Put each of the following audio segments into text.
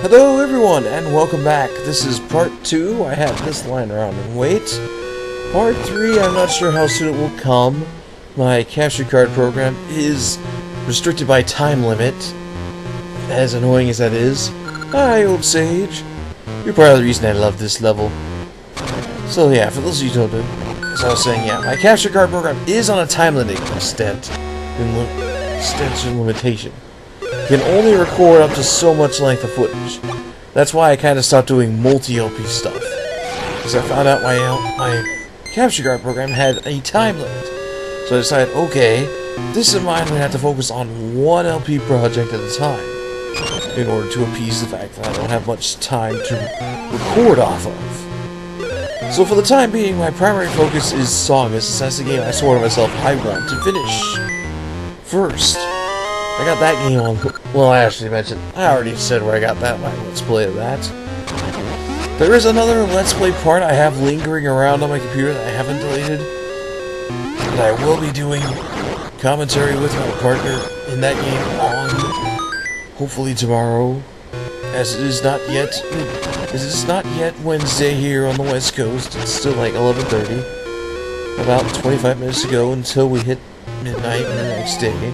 Hello everyone, and welcome back. This is part 2. I had this lying around and wait. Part 3, I'm not sure how soon it will come. My capture card program is restricted by time limit, as annoying as that is. Hi, old sage. You're part of the reason I love this level. So yeah, for those of you who don't know, as I was saying, yeah, my capture card program is on a time limit extension limitation. You can only record up to so much length of footage. That's why I kind of stopped doing multi-LP stuff. Because I found out my capture card program had a time limit. So I decided, okay, this in mind, I'm going to have to focus on one LP project at a time in order to appease the fact that I don't have much time to record off of. So for the time being, my primary focus is Songus, since that's the game I swore to myself I want to finish first. I got that game on. Well, I actually mentioned. I already said where I got that. My Let's Play of that. There is another Let's Play part I have lingering around on my computer that I haven't deleted. But I will be doing commentary with my partner in that game on hopefully tomorrow, as it is not yet. It is not yet Wednesday here on the West Coast. It's still like 11:30. About 25 minutes to go until we hit midnight the next day.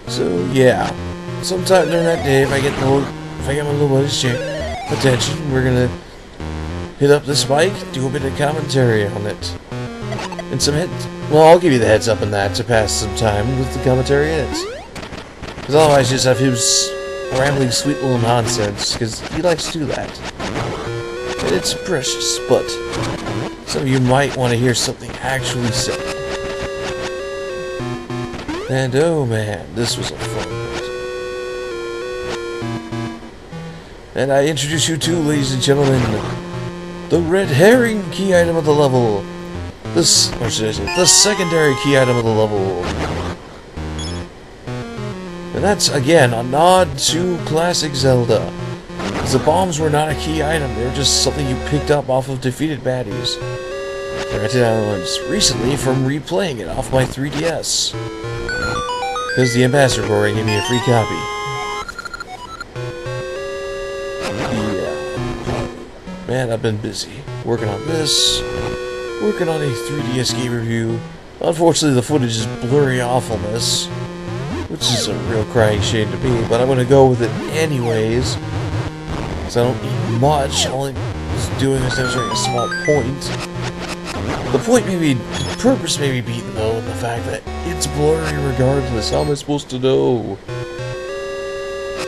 So yeah, sometime during that day, if I get my little buddy's attention, we're gonna hit up this mic, do a bit of commentary on it, and some well, I'll give you the heads up on that to pass some time with the commentary in it, because otherwise you just have him rambling sweet little nonsense, because he likes to do that, and it's precious. But some of you might want to hear something actually said. And oh man, this was a fun one. And I introduce you to, ladies and gentlemen, the red herring key item of the level. Or should I say, the secondary key item of the level. And that's, again, a nod to classic Zelda. Because the bombs were not a key item, they were just something you picked up off of defeated baddies. Granted, I learned recently from replaying it off my 3DS. Because the ambassador program gave me a free copy. Yeah. Man, I've been busy. Working on this. Working on a 3DS game review. Unfortunately, the footage is blurry awfulness. Which is a real crying shame to me, but I'm going to go with it anyways. Because I don't need much. All I'm doing is demonstrating a small point. The point may be, the purpose may be beaten though, in the fact that it's blurry regardless. How am I supposed to know?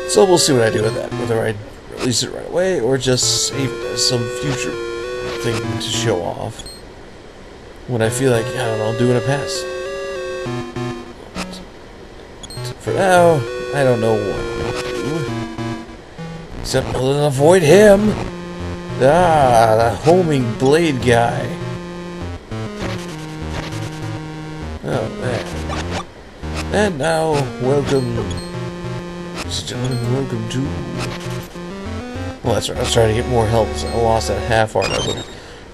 So we'll see what I do with that, whether I release it right away or just save it as some future thing to show off. When I feel like, I don't know, doing a pass. For now, I don't know what to do. Except other than avoid him. Ah, the homing blade guy. Oh man. And now, welcome, ladies and gentlemen, welcome to... Well, that's right, I was trying to get more health, so I lost that half heart. I was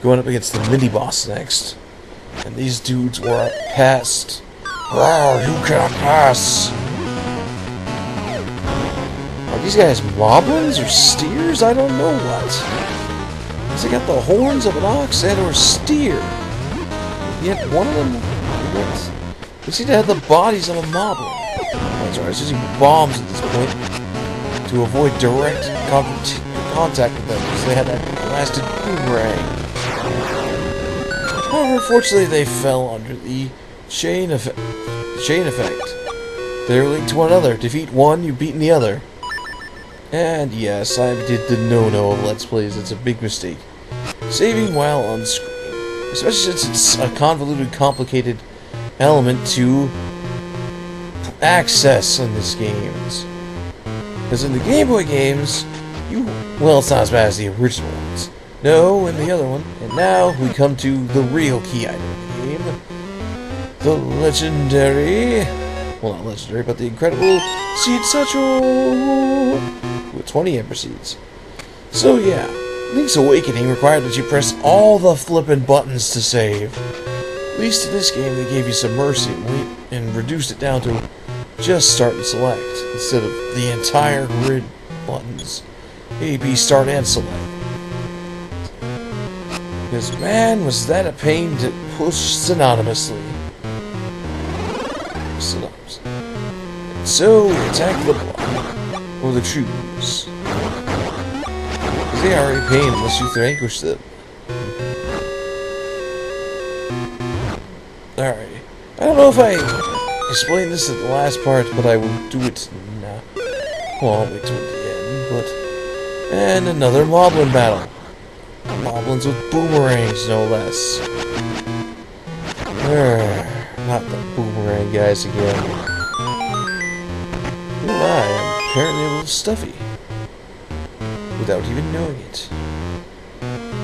going up against the mini-boss next. And these dudes were past... Oh, you can't pass! Are these guys moblins or steers? I don't know what. Because they got the horns of an ox and or steer. Yet one of them... They seem to have the bodies of a moblin. That's right, I was using bombs at this point to avoid direct contact with them because they had that blasted boomerang. However, unfortunately, they fell under the chain effect. They're linked to one another. Defeat one, you've beaten the other. And yes, I did the no-no of Let's Plays. It's a big mistake. Saving while on screen. Especially since it's a convoluted, complicated element to access in this games. Because in the Game Boy games, well, it's not as bad as the original ones. No, in the other one. And now we come to the real key item of the game. The legendary... Well, not legendary, but the incredible Seed Satchel! With 20 Ember Seeds. So yeah, Link's Awakening required that you press all the flippin' buttons to save. At least in this game, they gave you some mercy and reduced it down to just start and select, instead of the entire grid buttons. A, B, start, and select. Because, man, was that a pain to push synonymously. Synonymously. And so, we attack the block, or the trees. Because they are a pain unless you vanquish them. Alright. I don't know if I explained this at the last part, but I will do it now. Well, I'll wait till the end, but... And another Moblin battle. Moblins with boomerangs, no less. Not the boomerang guys again. Oh my, I'm apparently a little stuffy. Without even knowing it.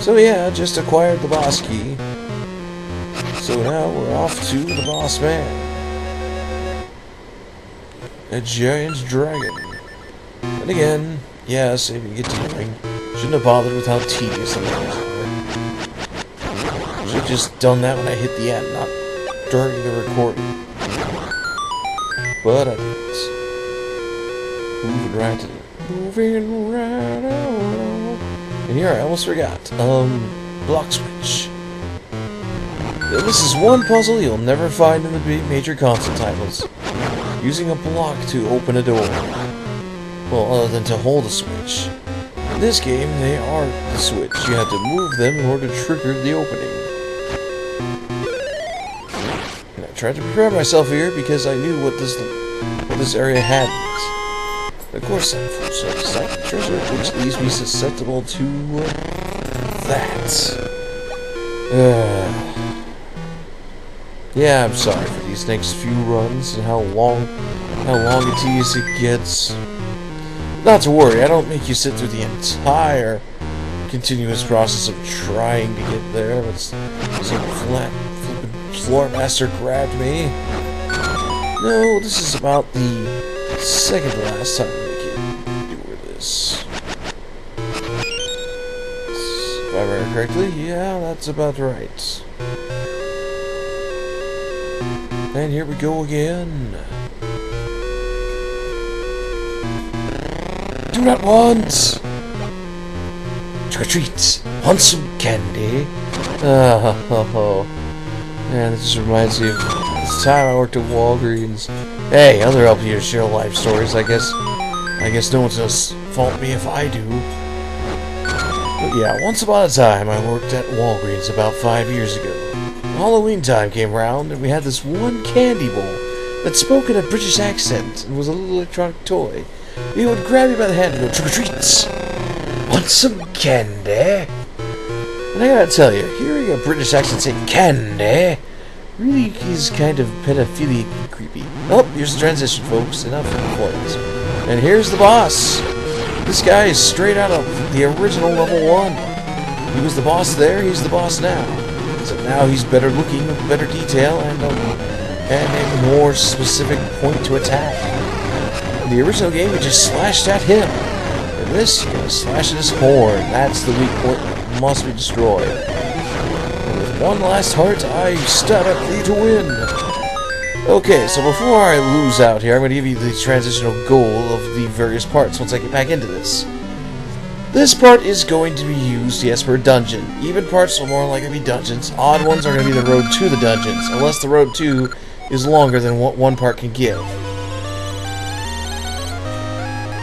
So yeah, just acquired the boss key. So now we're off to the boss man. A giant dragon. And again, yeah, saving continuing. Shouldn't have bothered with how tedious it was. Should have just done that when I hit the end, not during the recording. But I didn't. Moving right to the... Moving right on. And here I almost forgot. Block switch. This is one puzzle you'll never find in the major console titles. Using a block to open a door. Well, other than to hold a switch. In this game, they are the switch. You have to move them in order to trigger the opening. And I tried to prepare myself here because I knew what this area had. Of course, I'm full self treasure, which leaves me susceptible to that. Yeah, I'm sorry for these next few runs and how long and tedious it gets. Not to worry, I don't make you sit through the entire continuous process of trying to get there, but some flippin' floor master grabbed me. No, this is about the second to last time we can do this. If I remember correctly, yeah, that's about right. And here we go again. Do not want! Trick or treat! Want some candy? Oh. Man, this just reminds me of this time I worked at Walgreens. Hey, other help here share life stories, I guess no one's gonna fault me if I do. But yeah, once upon a time I worked at Walgreens about 5 years ago. Halloween time came round, and we had this one candy bowl that spoke in a British accent and was a little electronic toy. He would grab you by the hand and go, trick or treats! Want some candy? And I gotta tell you, hearing a British accent say candy really is kind of pedophilic and creepy. Oh, here's the transition, folks. Enough complaints. And here's the boss. This guy is straight out of the original level 1. He was the boss there, he's the boss now. So now he's better looking, with better detail, and a more specific point to attack. In the original game, you just slashed at him. In this, you're going to slash at his horn. That's the weak point that must be destroyed. And with one last heart, I stab at thee to win. Okay, so before I lose out here, I'm going to give you the transitional goal of the various parts once I get back into this. This part is going to be used, yes, for a dungeon. Even parts are more likely to be dungeons. Odd ones are going to be the road to the dungeons, unless the road to is longer than what one part can give.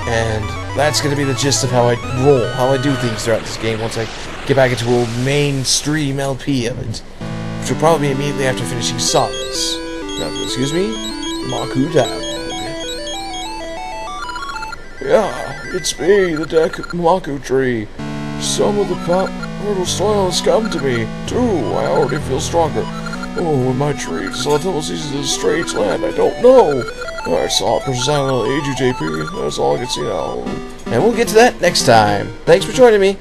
And that's going to be the gist of how I roll, how I do things throughout this game once I get back into a mainstream LP of it. Which will probably be immediately after finishing Sagas. Now, excuse me, Maku Dialogue. Yeah, it's me, the Maku tree. Some of the fertile soil has come to me, too. I already feel stronger. Oh, and my tree saw double seasons of strange land. I don't know. I saw it for a age, JP. That's all I can see now. And we'll get to that next time. Thanks for joining me.